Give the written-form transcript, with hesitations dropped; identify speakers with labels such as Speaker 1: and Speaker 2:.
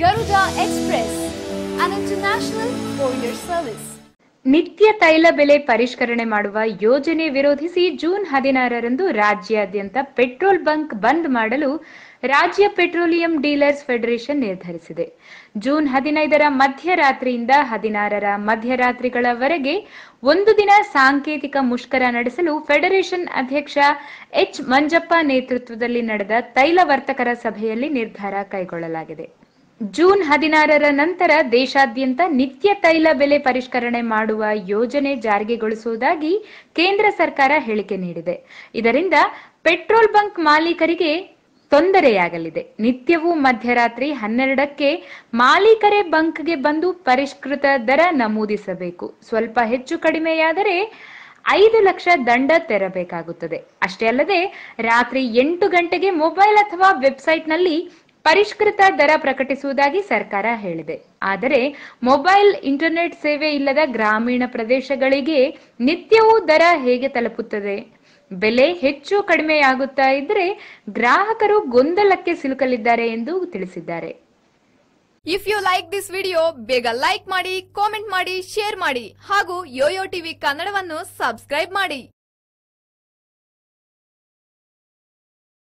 Speaker 1: Garuda Express, an international courier service.
Speaker 2: ನಿತ್ಯ ತೈಲ ಬೆಲೆ ಪರಿಷ್ಕರಣೆ ಮಾಡುವ ಯೋಜನೆ ವಿರೋಧಿಸಿ ಜೂನ್ 16ರಂದು ರಾಜ್ಯಾದ್ಯಂತ ಪೆಟ್ರೋಲ್ ಬಂಕ್ ಬಂದ್ ಮಾಡಲು ರಾಜ್ಯ ಪೆಟ್ರೋಲಿಯಂ ಡೀಲರ್ಸ್ ಫೆಡರೇಷನ್ ನಿರ್ಧರಿಸಿದೆ. ಜೂನ್ 15ರ ಮಧ್ಯರಾತ್ರಿಯಿಂದ 16ರ ಮಧ್ಯರಾತ್ರಿಗಳವರೆಗೆ ಒಂದು ದಿನ ಸಾಂಕೇತಿಕ ಮುಷ್ಕರ ನಡೆಸಲು ಫೆಡರೇಷನ್ ಅಧ್ಯಕ್ಷ ಎಚ್ ಮಂಜಪ್ಪ ನೇತೃತ್ವದಲ್ಲಿ ನಡೆದ ತೈಲ ವರ್ತಕರ ಸಭೆಯಲ್ಲಿ ನಿರ್ಧಾರ ಕೈಗೊಳ್ಳಲಾಗಿದೆ. ಜೂನ್ 16ರ ನಂತರ ದೇಶಾದ್ಯಂತ ನಿತ್ಯ ತೈಲ ಬೆಲೆ ಪರಿಷ್ಕರಣೆ ಮಾಡುವ ಯೋಜನೆ ಜಾರಿಗೊಳಿಸುವುದಾಗಿ ಕೇಂದ್ರ ಸರ್ಕಾರ ಹೇಳಿಕೆ ನೀಡಿದೆ. ಇದರಿಂದ ಪೆಟ್ರೋಲ್ ಬಂಕ್ ಮಾಲೀಕರಿಗೆ ತೊಂದರೆಯಾಗಲಿದೆ. ನಿತ್ಯವೂ ಮಧ್ಯರಾತ್ರಿ 12ಕ್ಕೆ ಮಾಲೀಕರೇ ಬಂಕ್ಗೆ ಬಂದು ಪರಿಷ್ಕೃತ ದರ ನಮೂದಿಸಬೇಕು. ಸ್ವಲ್ಪ ಹೆಚ್ಚು ಕಡಿಮೆಯಾದರೆ 5 ಲಕ್ಷ ದಂಡ ತೆರಬೇಕಾಗುತ್ತದೆ. ಅಷ್ಟೇ ಅಲ್ಲದೆ ರಾತ್ರಿ 8 ಗಂಟೆಗೆ ಮೊಬೈಲ್ ಅಥವಾ ವೆಬ್ಸೈಟ್ನಲ್ಲಿ ಪರಿಷ್ಕೃತ ದರ ಪ್ರಕಟಿಸುವುದಾಗಿ ಸರ್ಕಾರ ಹೇಳಿದೆ. ಆದರೆ ಮೊಬೈಲ್ ಇಂಟರ್ನೆಟ್ ಸೇವೆ ಇಲ್ಲದ ಗ್ರಾಮೀಣ ಪ್ರದೇಶಗಳಿಗೆ ನಿತ್ಯವೂ ದರ ಹೇಗೆ ತಲುಪುತ್ತದೆ? ಬೆಲೆ ಹೆಚ್ಚು ಕಡಿಮೆಯಾಗುತ್ತಾ ಇದ್ರೆ ಗ್ರಾಹಕರು ಗೊಂದಲಕ್ಕೆ ಸಿಲುಕಲಿದ್ದಾರೆ ಎಂದು ತಿಳಿಸಿದ್ದಾರೆ.
Speaker 1: If you like this video, ಬೇಗ ಲೈಕ್ ಮಾಡಿ, ಕಾಮೆಂಟ್ ಮಾಡಿ, ಶೇರ್ ಮಾಡಿ ಹಾಗೂ ಯೋಯೋ ಟಿವಿ ಕನ್ನಡವನ್ನು ಸಬ್ಸ್ಕ್ರೈಬ್ ಮಾಡಿ.